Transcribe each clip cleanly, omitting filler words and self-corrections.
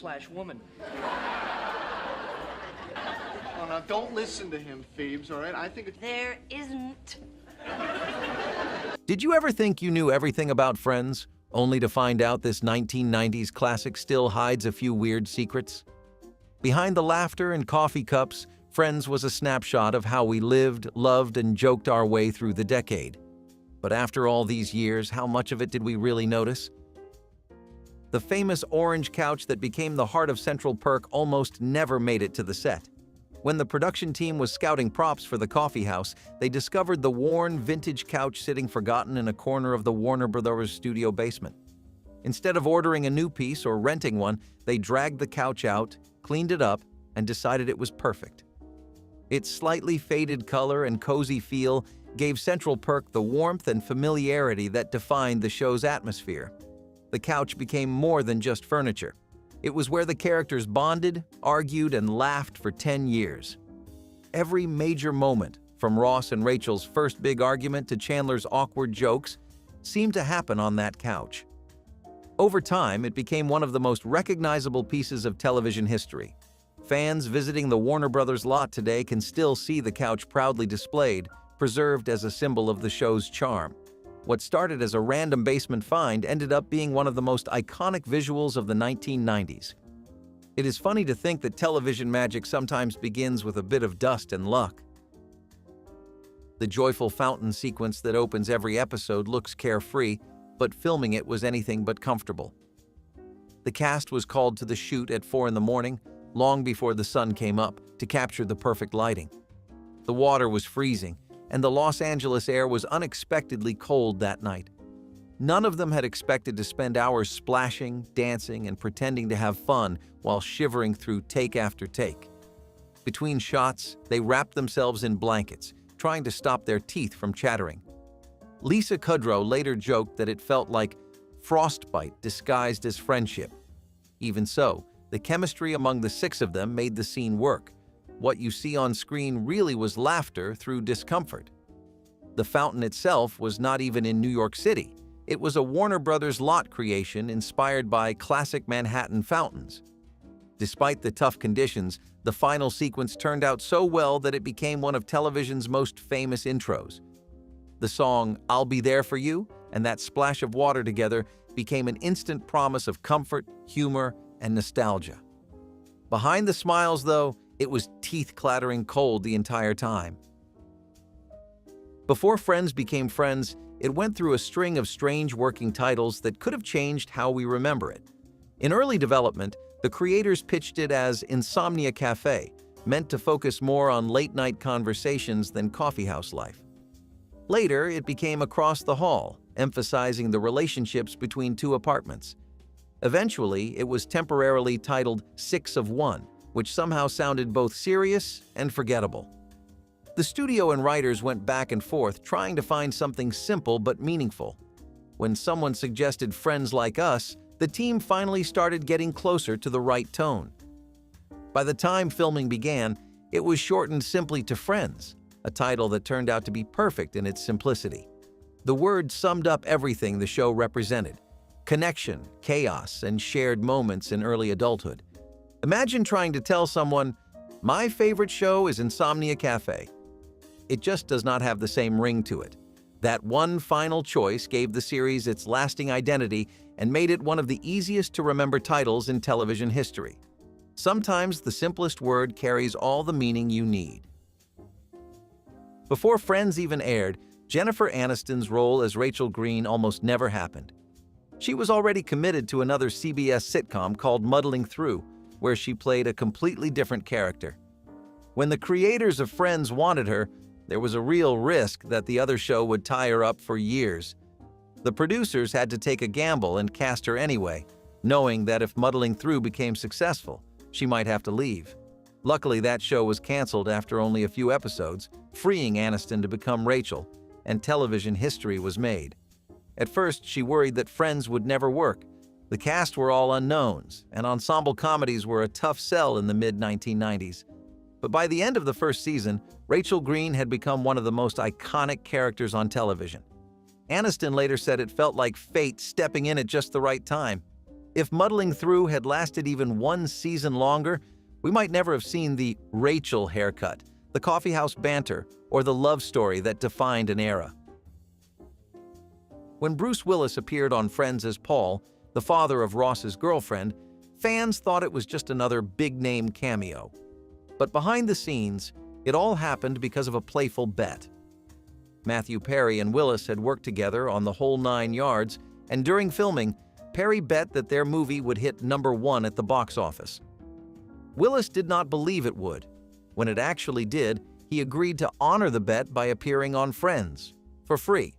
man/woman. Oh, now, don't listen to him, Phoebes, all right? I think it's... There isn't. Did you ever think you knew everything about Friends, only to find out this 1990s classic still hides a few weird secrets? Behind the laughter and coffee cups, Friends was a snapshot of how we lived, loved, and joked our way through the decade. But after all these years, how much of it did we really notice? The famous orange couch that became the heart of Central Perk almost never made it to the set. When the production team was scouting props for the coffee house, they discovered the worn, vintage couch sitting forgotten in a corner of the Warner Bros. Studio basement. Instead of ordering a new piece or renting one, they dragged the couch out, cleaned it up, and decided it was perfect. Its slightly faded color and cozy feel gave Central Perk the warmth and familiarity that defined the show's atmosphere. The couch became more than just furniture. It was where the characters bonded, argued, and laughed for 10 years. Every major moment, from Ross and Rachel's first big argument to Chandler's awkward jokes, seemed to happen on that couch. Over time, it became one of the most recognizable pieces of television history. Fans visiting the Warner Bros. Lot today can still see the couch proudly displayed, preserved as a symbol of the show's charm. What started as a random basement find ended up being one of the most iconic visuals of the 1990s. It is funny to think that television magic sometimes begins with a bit of dust and luck. The joyful fountain sequence that opens every episode looks carefree, but filming it was anything but comfortable. The cast was called to the shoot at 4 in the morning, long before the sun came up, to capture the perfect lighting. The water was freezing, and the Los Angeles air was unexpectedly cold that night. None of them had expected to spend hours splashing, dancing, and pretending to have fun while shivering through take after take. Between shots, they wrapped themselves in blankets, trying to stop their teeth from chattering. Lisa Kudrow later joked that it felt like frostbite disguised as friendship. Even so, the chemistry among the 6 of them made the scene work. What you see on screen really was laughter through discomfort. The fountain itself was not even in New York City. It was a Warner Bros. Lot creation inspired by classic Manhattan fountains. Despite the tough conditions, the final sequence turned out so well that it became one of television's most famous intros. The song "I'll Be There For You" and that splash of water together became an instant promise of comfort, humor, and nostalgia. Behind the smiles, though, it was teeth-clattering cold the entire time. Before Friends became Friends, it went through a string of strange working titles that could have changed how we remember it. In early development, the creators pitched it as Insomnia Cafe, meant to focus more on late-night conversations than coffeehouse life. Later, it became Across the Hall, emphasizing the relationships between 2 apartments. Eventually, it was temporarily titled 6 of 1, which somehow sounded both serious and forgettable. The studio and writers went back and forth trying to find something simple but meaningful. When someone suggested Friends Like Us, the team finally started getting closer to the right tone. By the time filming began, it was shortened simply to Friends, a title that turned out to be perfect in its simplicity. The word summed up everything the show represented: connection, chaos, and shared moments in early adulthood. Imagine trying to tell someone, "My favorite show is Insomnia Cafe." It just does not have the same ring to it. That one final choice gave the series its lasting identity and made it one of the easiest to remember titles in television history. Sometimes the simplest word carries all the meaning you need. Before Friends even aired, Jennifer Aniston's role as Rachel Green almost never happened. She was already committed to another CBS sitcom called Muddling Through, where she played a completely different character. When the creators of Friends wanted her, there was a real risk that the other show would tie her up for years. The producers had to take a gamble and cast her anyway, knowing that if Muddling Through became successful, she might have to leave. Luckily, that show was canceled after only a few episodes, freeing Aniston to become Rachel, and television history was made. At first, she worried that Friends would never work. The cast were all unknowns, and ensemble comedies were a tough sell in the mid-1990s. But by the end of the first season, Rachel Green had become one of the most iconic characters on television. Aniston later said it felt like fate stepping in at just the right time. If Muddling Through had lasted even one season longer, we might never have seen the Rachel haircut, the coffeehouse banter, or the love story that defined an era. When Bruce Willis appeared on Friends as Paul, the father of Ross's girlfriend, fans thought it was just another big-name cameo. But behind the scenes, it all happened because of a playful bet. Matthew Perry and Willis had worked together on the whole 9 yards, and during filming, Perry bet that their movie would hit #1 at the box office. Willis did not believe it would. When it actually did, he agreed to honor the bet by appearing on Friends, for free.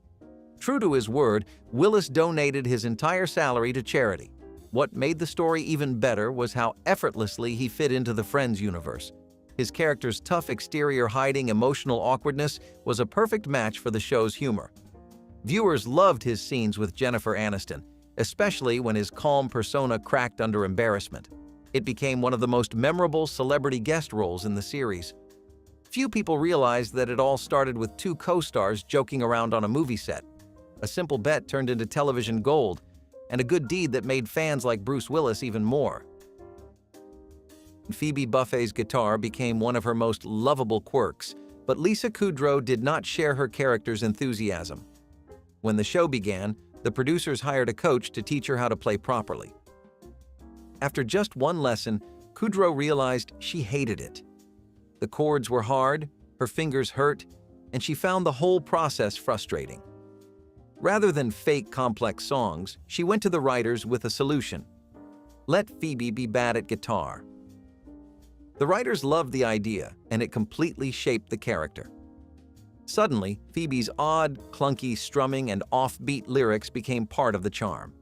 True to his word, Willis donated his entire salary to charity. What made the story even better was how effortlessly he fit into the Friends universe. His character's tough exterior hiding emotional awkwardness was a perfect match for the show's humor. Viewers loved his scenes with Jennifer Aniston, especially when his calm persona cracked under embarrassment. It became one of the most memorable celebrity guest roles in the series. Few people realized that it all started with 2 co-stars joking around on a movie set. A simple bet turned into television gold, and a good deed that made fans like Bruce Willis even more. Phoebe Buffay's guitar became one of her most lovable quirks, but Lisa Kudrow did not share her character's enthusiasm. When the show began, the producers hired a coach to teach her how to play properly. After just one lesson, Kudrow realized she hated it. The chords were hard, her fingers hurt, and she found the whole process frustrating. Rather than fake complex songs, she went to the writers with a solution. Let Phoebe be bad at guitar. The writers loved the idea, and it completely shaped the character. Suddenly, Phoebe's odd, clunky strumming and offbeat lyrics became part of the charm.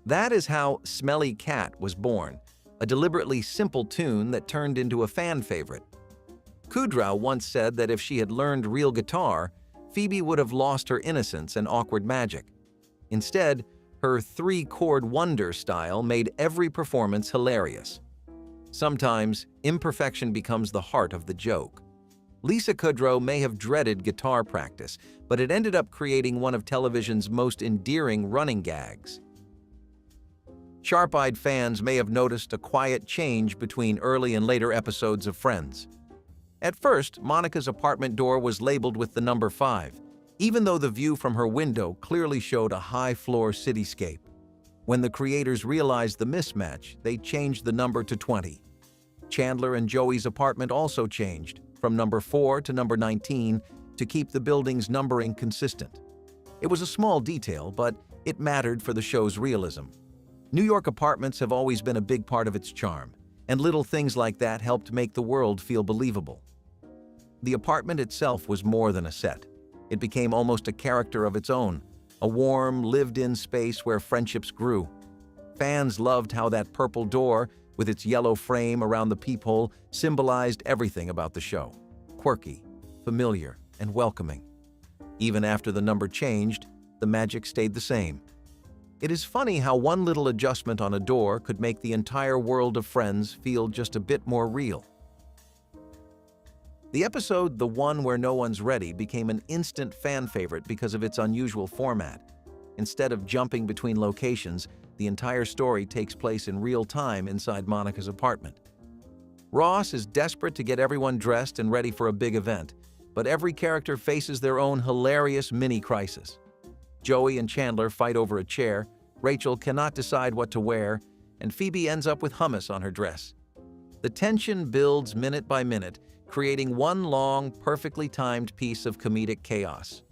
That is how Smelly Cat was born, a deliberately simple tune that turned into a fan favorite. Kudrow once said that if she had learned real guitar, Phoebe would have lost her innocence and awkward magic. Instead, her 3-chord wonder style made every performance hilarious. Sometimes, imperfection becomes the heart of the joke. Lisa Kudrow may have dreaded guitar practice, but it ended up creating one of television's most endearing running gags. Sharp-eyed fans may have noticed a quiet change between early and later episodes of Friends. At first, Monica's apartment door was labeled with the number 5, even though the view from her window clearly showed a high-floor cityscape. When the creators realized the mismatch, they changed the number to 20. Chandler and Joey's apartment also changed, from number 4 to number 19, to keep the building's numbering consistent. It was a small detail, but it mattered for the show's realism. New York apartments have always been a big part of its charm, and little things like that helped make the world feel believable. The apartment itself was more than a set. It became almost a character of its own, a warm, lived-in space where friendships grew. Fans loved how that purple door, with its yellow frame around the peephole, symbolized everything about the show. Quirky, familiar, and welcoming. Even after the number changed, the magic stayed the same. It is funny how one little adjustment on a door could make the entire world of Friends feel just a bit more real. The episode The One Where No One's Ready became an instant fan favorite because of its unusual format. Instead of jumping between locations, the entire story takes place in real time inside Monica's apartment. Ross is desperate to get everyone dressed and ready for a big event, but every character faces their own hilarious mini-crisis. Joey and Chandler fight over a chair, Rachel cannot decide what to wear, and Phoebe ends up with hummus on her dress. The tension builds minute by minute, creating one long, perfectly timed piece of comedic chaos.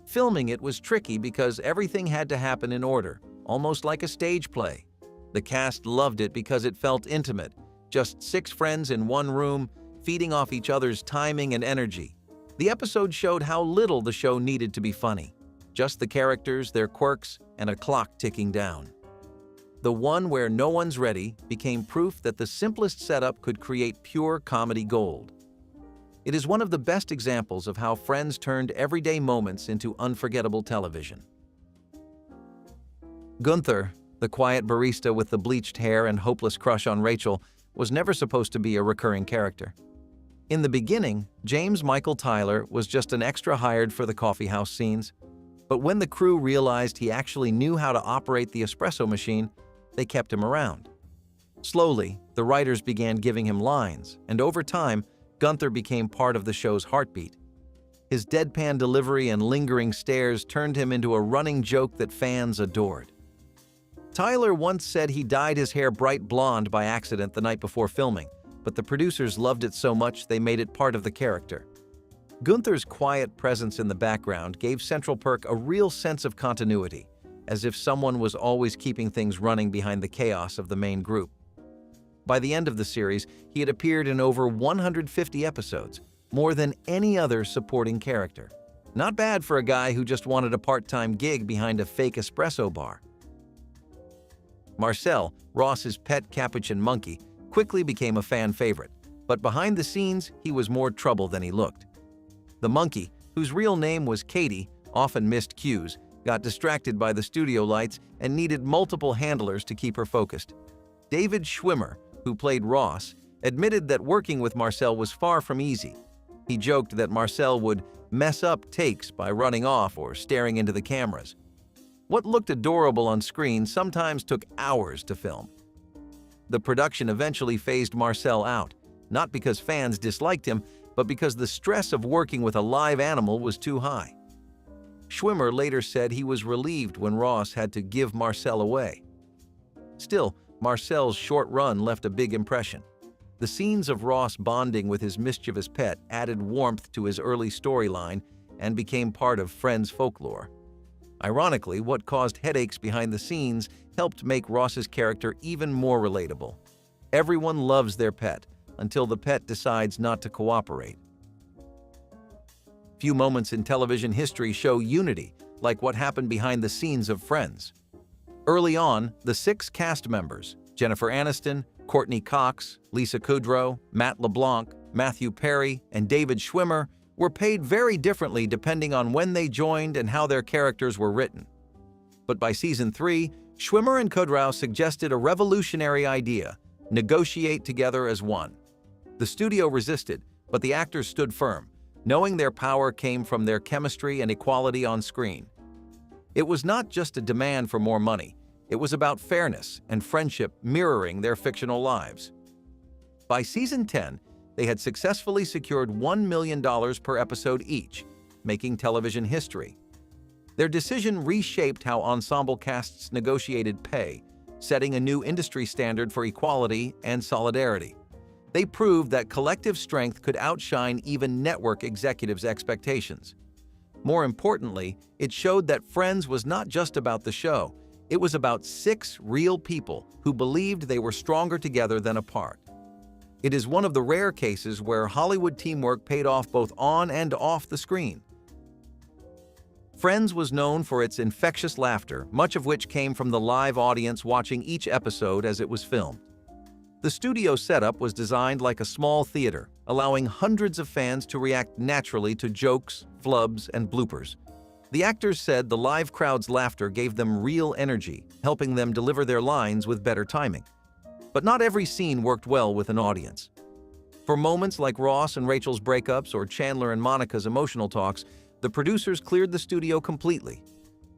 Filming it was tricky because everything had to happen in order, almost like a stage play. The cast loved it because it felt intimate, just 6 friends in one room, feeding off each other's timing and energy. The episode showed how little the show needed to be funny. Just the characters, their quirks, and a clock ticking down. The One Where No One's Ready became proof that the simplest setup could create pure comedy gold. It is one of the best examples of how Friends turned everyday moments into unforgettable television. Gunther, the quiet barista with the bleached hair and hopeless crush on Rachel, was never supposed to be a recurring character. In the beginning, James Michael Tyler was just an extra hired for the coffeehouse scenes. But when the crew realized he actually knew how to operate the espresso machine, they kept him around. Slowly, the writers began giving him lines, and over time, Gunther became part of the show's heartbeat. His deadpan delivery and lingering stares turned him into a running joke that fans adored. Tyler once said he dyed his hair bright blonde by accident the night before filming, but the producers loved it so much they made it part of the character. Gunther's quiet presence in the background gave Central Perk a real sense of continuity, as if someone was always keeping things running behind the chaos of the main group. By the end of the series, he had appeared in over 150 episodes, more than any other supporting character. Not bad for a guy who just wanted a part-time gig behind a fake espresso bar. Marcel, Ross's pet capuchin monkey, quickly became a fan favorite, but behind the scenes, he was more trouble than he looked. The monkey, whose real name was Katie, often missed cues, got distracted by the studio lights, and needed multiple handlers to keep her focused. David Schwimmer, who played Ross, admitted that working with Marcel was far from easy. He joked that Marcel would mess up takes by running off or staring into the cameras. What looked adorable on screen sometimes took hours to film. The production eventually phased Marcel out, not because fans disliked him, but because the stress of working with a live animal was too high. Schwimmer later said he was relieved when Ross had to give Marcel away. Still, Marcel's short run left a big impression. The scenes of Ross bonding with his mischievous pet added warmth to his early storyline and became part of Friends folklore. Ironically, what caused headaches behind the scenes helped make Ross's character even more relatable. Everyone loves their pet, until the pet decides not to cooperate. Few moments in television history show unity, like what happened behind the scenes of Friends. Early on, the 6 cast members, Jennifer Aniston, Courtney Cox, Lisa Kudrow, Matt LeBlanc, Matthew Perry, and David Schwimmer, were paid very differently depending on when they joined and how their characters were written. But by season 3, Schwimmer and Kudrow suggested a revolutionary idea: negotiate together as one. The studio resisted, but the actors stood firm, knowing their power came from their chemistry and equality on screen. It was not just a demand for more money, it was about fairness and friendship mirroring their fictional lives. By season 10, they had successfully secured $1 million per episode each, making television history. Their decision reshaped how ensemble casts negotiated pay, setting a new industry standard for equality and solidarity. They proved that collective strength could outshine even network executives' expectations. More importantly, it showed that Friends was not just about the show. It was about 6 real people who believed they were stronger together than apart. It is one of the rare cases where Hollywood teamwork paid off both on and off the screen. Friends was known for its infectious laughter, much of which came from the live audience watching each episode as it was filmed. The studio setup was designed like a small theater, allowing hundreds of fans to react naturally to jokes, flubs, and bloopers. The actors said the live crowd's laughter gave them real energy, helping them deliver their lines with better timing. But not every scene worked well with an audience. For moments like Ross and Rachel's breakups or Chandler and Monica's emotional talks, the producers cleared the studio completely.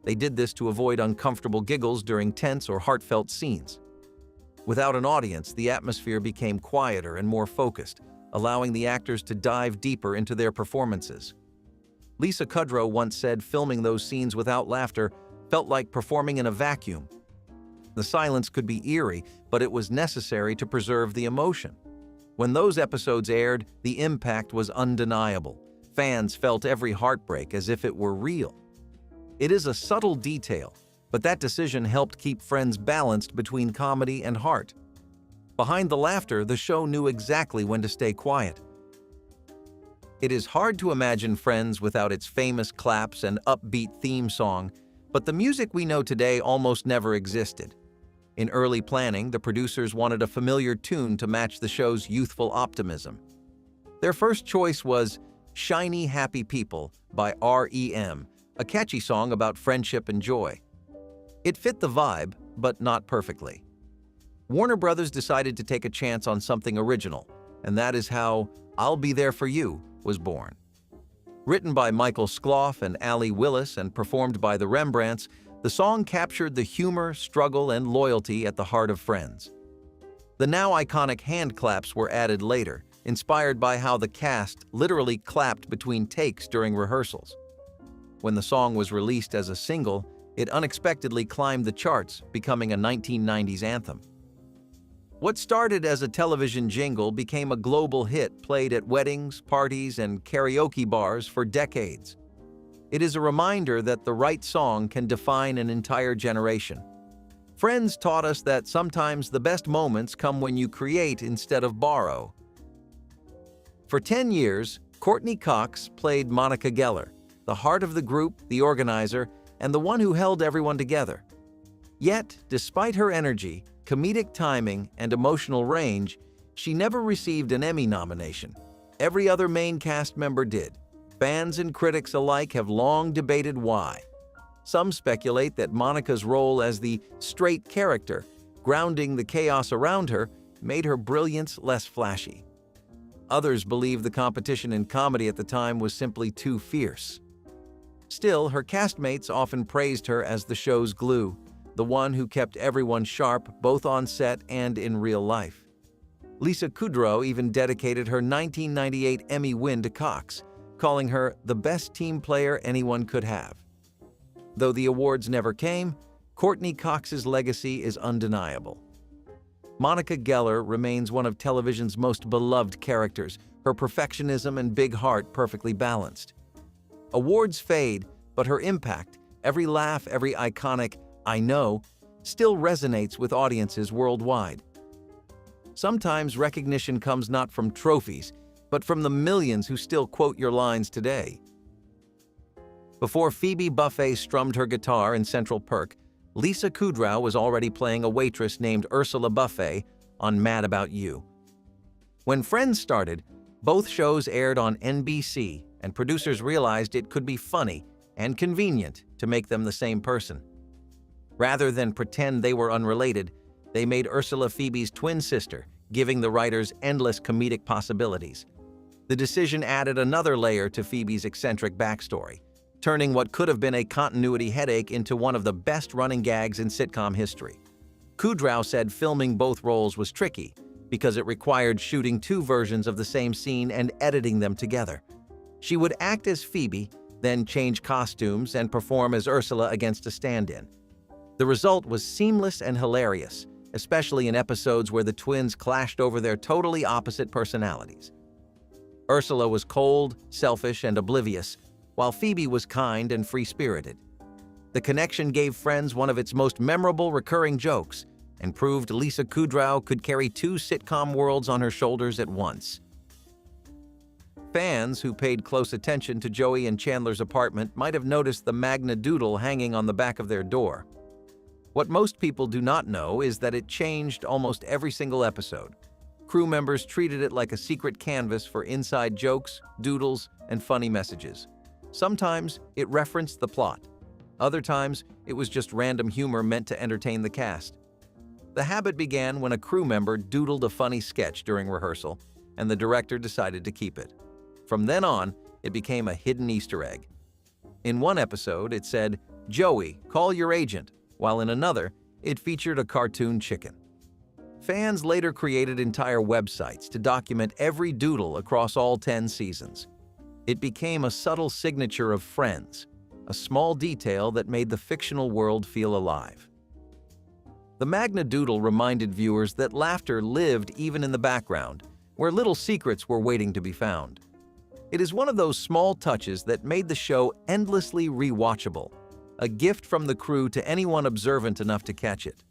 They did this to avoid uncomfortable giggles during tense or heartfelt scenes. Without an audience, the atmosphere became quieter and more focused, allowing the actors to dive deeper into their performances. Lisa Kudrow once said filming those scenes without laughter felt like performing in a vacuum. The silence could be eerie, but it was necessary to preserve the emotion. When those episodes aired, the impact was undeniable. Fans felt every heartbreak as if it were real. It is a subtle detail, but that decision helped keep Friends balanced between comedy and heart. Behind the laughter, the show knew exactly when to stay quiet. It is hard to imagine Friends without its famous claps and upbeat theme song, but the music we know today almost never existed. In early planning, the producers wanted a familiar tune to match the show's youthful optimism. Their first choice was "Shiny Happy People" by R.E.M., a catchy song about friendship and joy. It fit the vibe, but not perfectly. Warner Brothers decided to take a chance on something original, and that is how "I'll Be There For You" was born. Written by Michael Skloff and Ali Willis and performed by the Rembrandts, The song captured the humor, struggle, and loyalty at the heart of Friends. The now iconic hand claps were added later, inspired by how the cast literally clapped between takes during rehearsals. When the song was released as a single, it unexpectedly climbed the charts, becoming a 1990s anthem. What started as a television jingle became a global hit played at weddings, parties, and karaoke bars for decades. It is a reminder that the right song can define an entire generation. Friends taught us that sometimes the best moments come when you create instead of borrow. For 10 years, Courtney Cox played Monica Geller, the heart of the group, the organizer, and the one who held everyone together. Yet, despite her energy, comedic timing, and emotional range, she never received an Emmy nomination. Every other main cast member did. Fans and critics alike have long debated why. Some speculate that Monica's role as the straight character, grounding the chaos around her, made her brilliance less flashy. Others believe the competition in comedy at the time was simply too fierce. Still, her castmates often praised her as the show's glue, the one who kept everyone sharp both on set and in real life. Lisa Kudrow even dedicated her 1998 Emmy win to Cox, calling her the best team player anyone could have. Though the awards never came, Courtney Cox's legacy is undeniable. Monica Geller remains one of television's most beloved characters, her perfectionism and big heart perfectly balanced. Awards fade, but her impact, every laugh, every iconic "I know," still resonates with audiences worldwide. Sometimes recognition comes not from trophies, but from the millions who still quote your lines today. Before Phoebe Buffay strummed her guitar in Central Perk, Lisa Kudrow was already playing a waitress named Ursula Buffay on Mad About You. When Friends started, both shows aired on NBC, and producers realized it could be funny and convenient to make them the same person. Rather than pretend they were unrelated, they made Ursula Phoebe's twin sister, giving the writers endless comedic possibilities. The decision added another layer to Phoebe's eccentric backstory, turning what could have been a continuity headache into one of the best running gags in sitcom history. Kudrow said filming both roles was tricky because it required shooting two versions of the same scene and editing them together. She would act as Phoebe, then change costumes and perform as Ursula against a stand-in. The result was seamless and hilarious, especially in episodes where the twins clashed over their totally opposite personalities. Ursula was cold, selfish, and oblivious, while Phoebe was kind and free-spirited. The connection gave Friends one of its most memorable recurring jokes and proved Lisa Kudrow could carry two sitcom worlds on her shoulders at once. Fans who paid close attention to Joey and Chandler's apartment might have noticed the Magna Doodle hanging on the back of their door. What most people do not know is that it changed almost every single episode. Crew members treated it like a secret canvas for inside jokes, doodles, and funny messages. Sometimes it referenced the plot. Other times, it was just random humor meant to entertain the cast. The habit began when a crew member doodled a funny sketch during rehearsal, and the director decided to keep it. From then on, it became a hidden Easter egg. In one episode, it said, "Joey, call your agent," while in another, it featured a cartoon chicken. Fans later created entire websites to document every doodle across all 10 seasons. It became a subtle signature of Friends, a small detail that made the fictional world feel alive. The Magna Doodle reminded viewers that laughter lived even in the background, where little secrets were waiting to be found. It is one of those small touches that made the show endlessly rewatchable, a gift from the crew to anyone observant enough to catch it.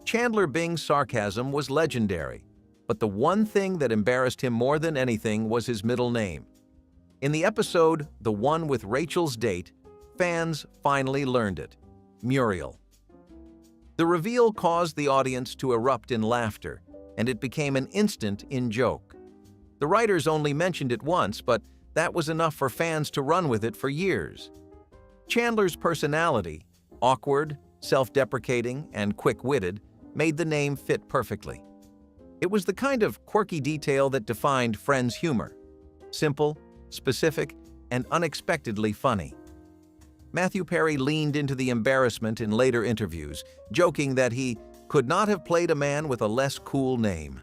Chandler Bing's sarcasm was legendary, but the one thing that embarrassed him more than anything was his middle name. In the episode, the one with Rachel's date, fans finally learned it: Muriel. The reveal caused the audience to erupt in laughter, and it became an instant in-joke. The writers only mentioned it once, but that was enough for fans to run with it for years. Chandler's personality, awkward, self-deprecating, and quick-witted, made the name fit perfectly. It was the kind of quirky detail that defined Friends' humor: simple, specific, and unexpectedly funny. Matthew Perry leaned into the embarrassment in later interviews, joking that he could not have played a man with a less cool name.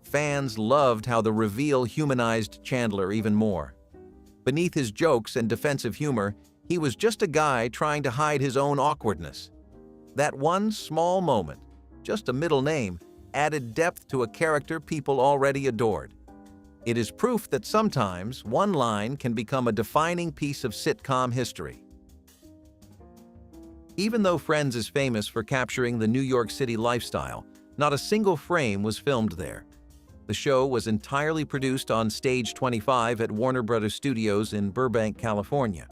Fans loved how the reveal humanized Chandler even more. Beneath his jokes and defensive humor, he was just a guy trying to hide his own awkwardness. That one small moment, just a middle name, added depth to a character people already adored. It is proof that sometimes one line can become a defining piece of sitcom history. Even though Friends is famous for capturing the New York City lifestyle, not a single frame was filmed there. The show was entirely produced on Stage 25 at Warner Bros. Studios in Burbank, California.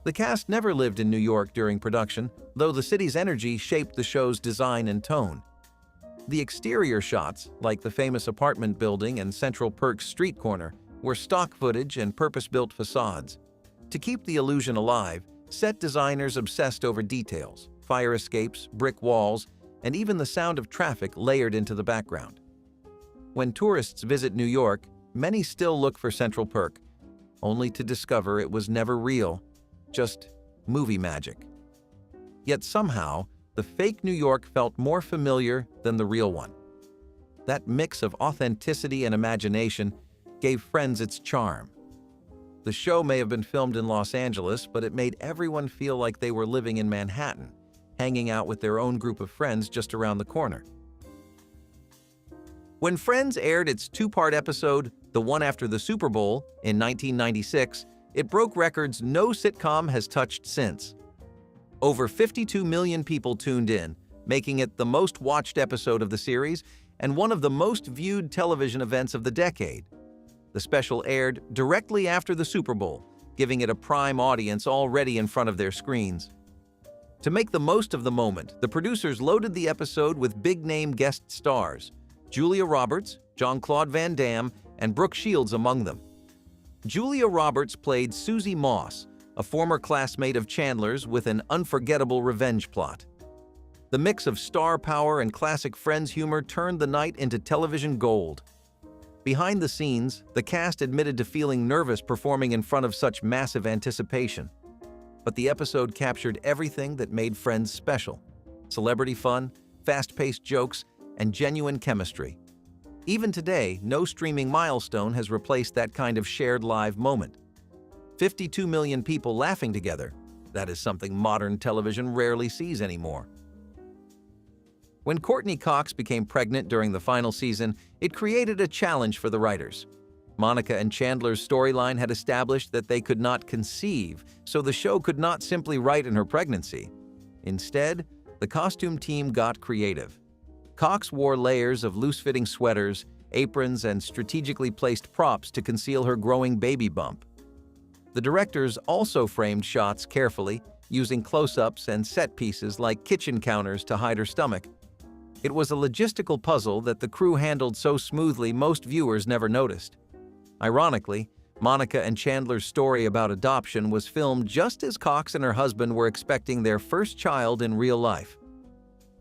The cast never lived in New York during production, though the city's energy shaped the show's design and tone. The exterior shots, like the famous apartment building and Central Perk's street corner, were stock footage and purpose-built facades. To keep the illusion alive, set designers obsessed over details, fire escapes, brick walls, and even the sound of traffic layered into the background. When tourists visit New York, many still look for Central Perk, only to discover it was never real, just movie magic. Yet somehow, the fake New York felt more familiar than the real one. That mix of authenticity and imagination gave Friends its charm. The show may have been filmed in Los Angeles, but it made everyone feel like they were living in Manhattan, hanging out with their own group of friends just around the corner. When Friends aired its two-part episode, the one after the Super Bowl, in 1996, it broke records no sitcom has touched since. Over 52 million people tuned in, making it the most-watched episode of the series and one of the most-viewed television events of the decade. The special aired directly after the Super Bowl, giving it a prime audience already in front of their screens. To make the most of the moment, the producers loaded the episode with big-name guest stars, Julia Roberts, Jean-Claude Van Damme, and Brooke Shields among them. Julia Roberts played Susie Moss, a former classmate of Chandler's with an unforgettable revenge plot. The mix of star power and classic Friends humor turned the night into television gold. Behind the scenes, the cast admitted to feeling nervous performing in front of such massive anticipation. But the episode captured everything that made Friends special: celebrity fun, fast-paced jokes, and genuine chemistry. Even today, no streaming milestone has replaced that kind of shared live moment. 52 million people laughing together, that is something modern television rarely sees anymore. When Courtney Cox became pregnant during the final season, it created a challenge for the writers. Monica and Chandler's storyline had established that they could not conceive, so the show could not simply write in her pregnancy. Instead, the costume team got creative. Cox wore layers of loose-fitting sweaters, aprons, and strategically placed props to conceal her growing baby bump. The directors also framed shots carefully, using close-ups and set pieces like kitchen counters to hide her stomach. It was a logistical puzzle that the crew handled so smoothly most viewers never noticed. Ironically, Monica and Chandler's story about adoption was filmed just as Cox and her husband were expecting their first child in real life.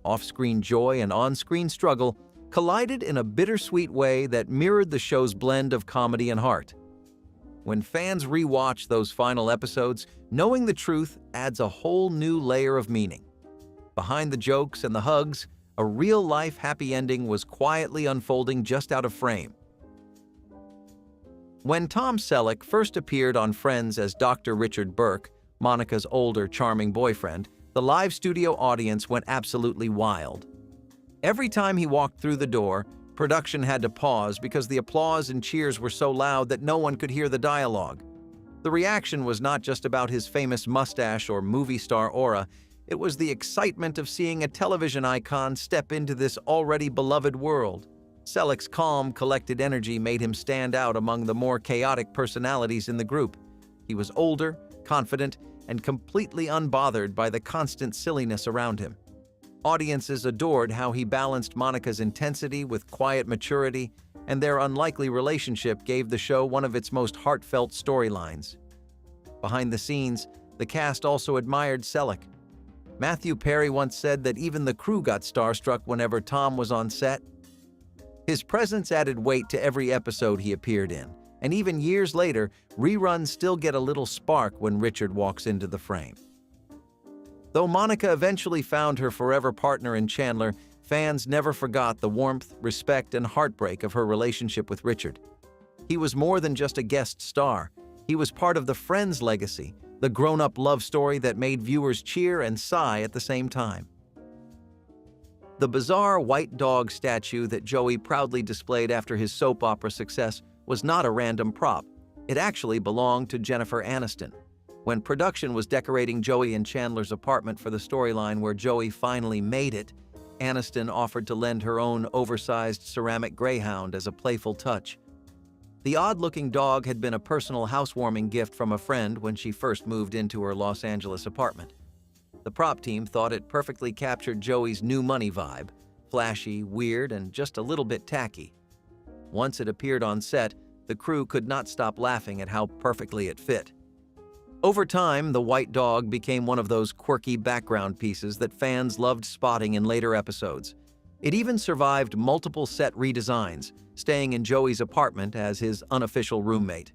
Off-screen joy and on-screen struggle collided in a bittersweet way that mirrored the show's blend of comedy and heart. When fans rewatch those final episodes, knowing the truth adds a whole new layer of meaning. Behind the jokes and the hugs, a real-life happy ending was quietly unfolding just out of frame. When Tom Selleck first appeared on Friends as Dr. Richard Burke, Monica's older, charming boyfriend, the live studio audience went absolutely wild. Every time he walked through the door, production had to pause because the applause and cheers were so loud that no one could hear the dialogue. The reaction was not just about his famous mustache or movie star aura, it was the excitement of seeing a television icon step into this already beloved world. Selleck's calm, collected energy made him stand out among the more chaotic personalities in the group. He was older, confident, and completely unbothered by the constant silliness around him. Audiences adored how he balanced Monica's intensity with quiet maturity, and their unlikely relationship gave the show one of its most heartfelt storylines. Behind the scenes, the cast also admired Selleck. Matthew Perry once said that even the crew got starstruck whenever Tom was on set. His presence added weight to every episode he appeared in, and even years later, reruns still get a little spark when Richard walks into the frame. Though Monica eventually found her forever partner in Chandler, fans never forgot the warmth, respect, and heartbreak of her relationship with Richard. He was more than just a guest star. He was part of the Friends legacy, the grown-up love story that made viewers cheer and sigh at the same time. The bizarre white dog statue that Joey proudly displayed after his soap opera success was not a random prop. It actually belonged to Jennifer Aniston. When production was decorating Joey and Chandler's apartment for the storyline where Joey finally made it, Aniston offered to lend her own oversized ceramic greyhound as a playful touch. The odd-looking dog had been a personal housewarming gift from a friend when she first moved into her Los Angeles apartment. The prop team thought it perfectly captured Joey's new money vibe, flashy, weird, and just a little bit tacky. Once it appeared on set, the crew could not stop laughing at how perfectly it fit. Over time, the white dog became one of those quirky background pieces that fans loved spotting in later episodes. It even survived multiple set redesigns, staying in Joey's apartment as his unofficial roommate.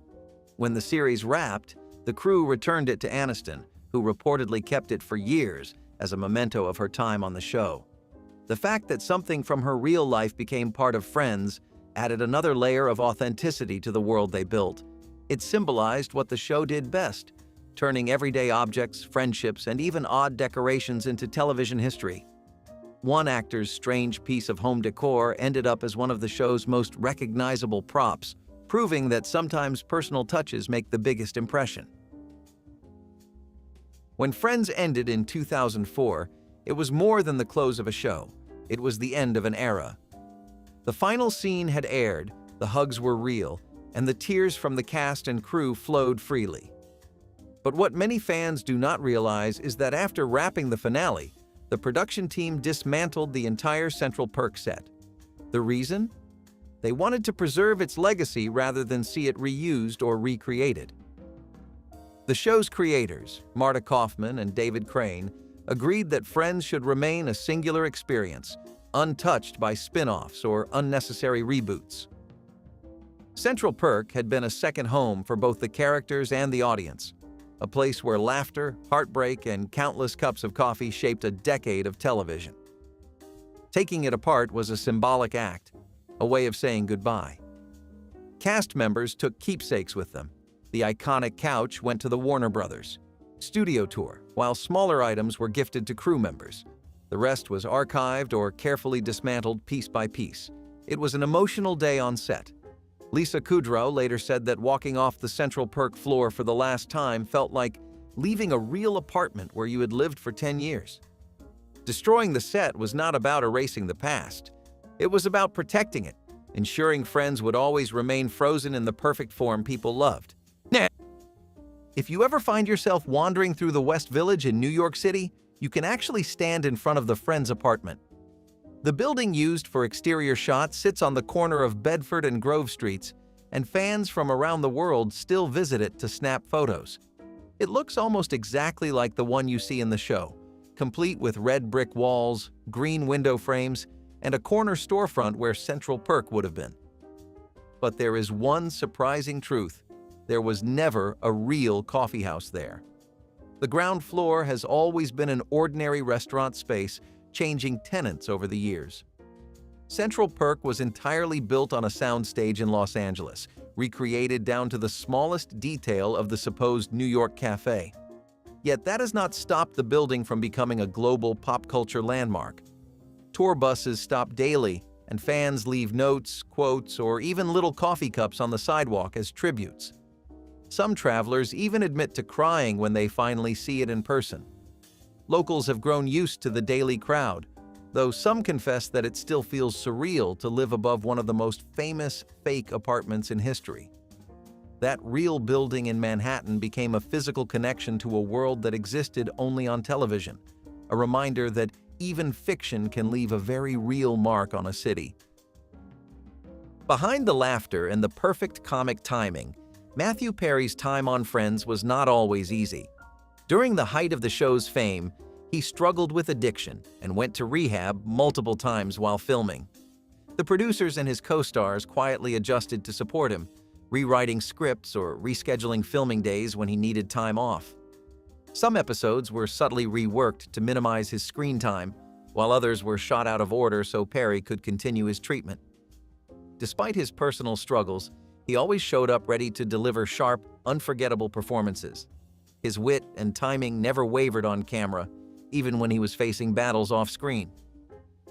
When the series wrapped, the crew returned it to Aniston, who reportedly kept it for years as a memento of her time on the show. The fact that something from her real life became part of Friends added another layer of authenticity to the world they built. It symbolized what the show did best, turning everyday objects, friendships, and even odd decorations into television history. One actor's strange piece of home decor ended up as one of the show's most recognizable props, proving that sometimes personal touches make the biggest impression. When Friends ended in 2004, it was more than the close of a show. It was the end of an era. The final scene had aired, the hugs were real, and the tears from the cast and crew flowed freely. But what many fans do not realize is that after wrapping the finale, the production team dismantled the entire Central Perk set. The reason? They wanted to preserve its legacy rather than see it reused or recreated. The show's creators, Marta Kaufman and David Crane, agreed that Friends should remain a singular experience, untouched by spin-offs or unnecessary reboots. Central Perk had been a second home for both the characters and the audience, a place where laughter, heartbreak, and countless cups of coffee shaped a decade of television. Taking it apart was a symbolic act, a way of saying goodbye. Cast members took keepsakes with them. The iconic couch went to the Warner Brothers studio tour, while smaller items were gifted to crew members. The rest was archived or carefully dismantled piece by piece. It was an emotional day on set. Lisa Kudrow later said that walking off the Central Perk floor for the last time felt like leaving a real apartment where you had lived for 10 years. Destroying the set was not about erasing the past. It was about protecting it, ensuring Friends would always remain frozen in the perfect form people loved. If you ever find yourself wandering through the West Village in New York City, you can actually stand in front of the Friends apartment. The building used for exterior shots sits on the corner of Bedford and Grove Streets, and fans from around the world still visit it to snap photos. It looks almost exactly like the one you see in the show, complete with red brick walls, green window frames, and a corner storefront where Central Perk would have been. But there is one surprising truth. There was never a real coffeehouse there. The ground floor has always been an ordinary restaurant space, changing tenants over the years. Central Perk was entirely built on a soundstage in Los Angeles, recreated down to the smallest detail of the supposed New York cafe. Yet that has not stopped the building from becoming a global pop culture landmark. Tour buses stop daily, and fans leave notes, quotes, or even little coffee cups on the sidewalk as tributes. Some travelers even admit to crying when they finally see it in person. Locals have grown used to the daily crowd, though some confess that it still feels surreal to live above one of the most famous fake apartments in history. That real building in Manhattan became a physical connection to a world that existed only on television, a reminder that even fiction can leave a very real mark on a city. Behind the laughter and the perfect comic timing, Matthew Perry's time on Friends was not always easy. During the height of the show's fame, he struggled with addiction and went to rehab multiple times while filming. The producers and his co-stars quietly adjusted to support him, rewriting scripts or rescheduling filming days when he needed time off. Some episodes were subtly reworked to minimize his screen time, while others were shot out of order so Perry could continue his treatment. Despite his personal struggles, he always showed up ready to deliver sharp, unforgettable performances. His wit and timing never wavered on camera, even when he was facing battles off-screen.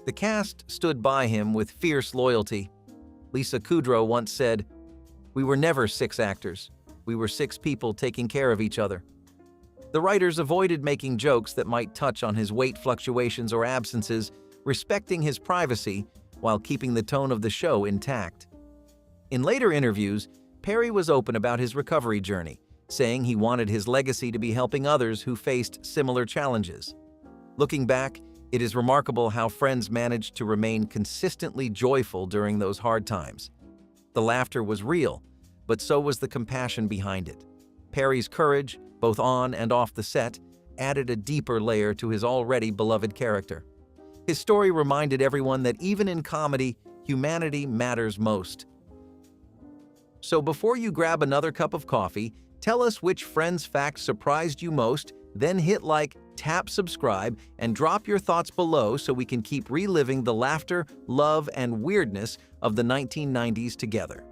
The cast stood by him with fierce loyalty. Lisa Kudrow once said, "We were never 6 actors. We were 6 people taking care of each other." The writers avoided making jokes that might touch on his weight fluctuations or absences, respecting his privacy while keeping the tone of the show intact. In later interviews, Perry was open about his recovery journey, saying he wanted his legacy to be helping others who faced similar challenges. Looking back, it is remarkable how Friends managed to remain consistently joyful during those hard times. The laughter was real, but so was the compassion behind it. Perry's courage, both on and off the set, added a deeper layer to his already beloved character. His story reminded everyone that even in comedy, humanity matters most. So before you grab another cup of coffee, tell us which Friends fact surprised you most, then hit like, tap subscribe, and drop your thoughts below so we can keep reliving the laughter, love, and weirdness of the 1990s together.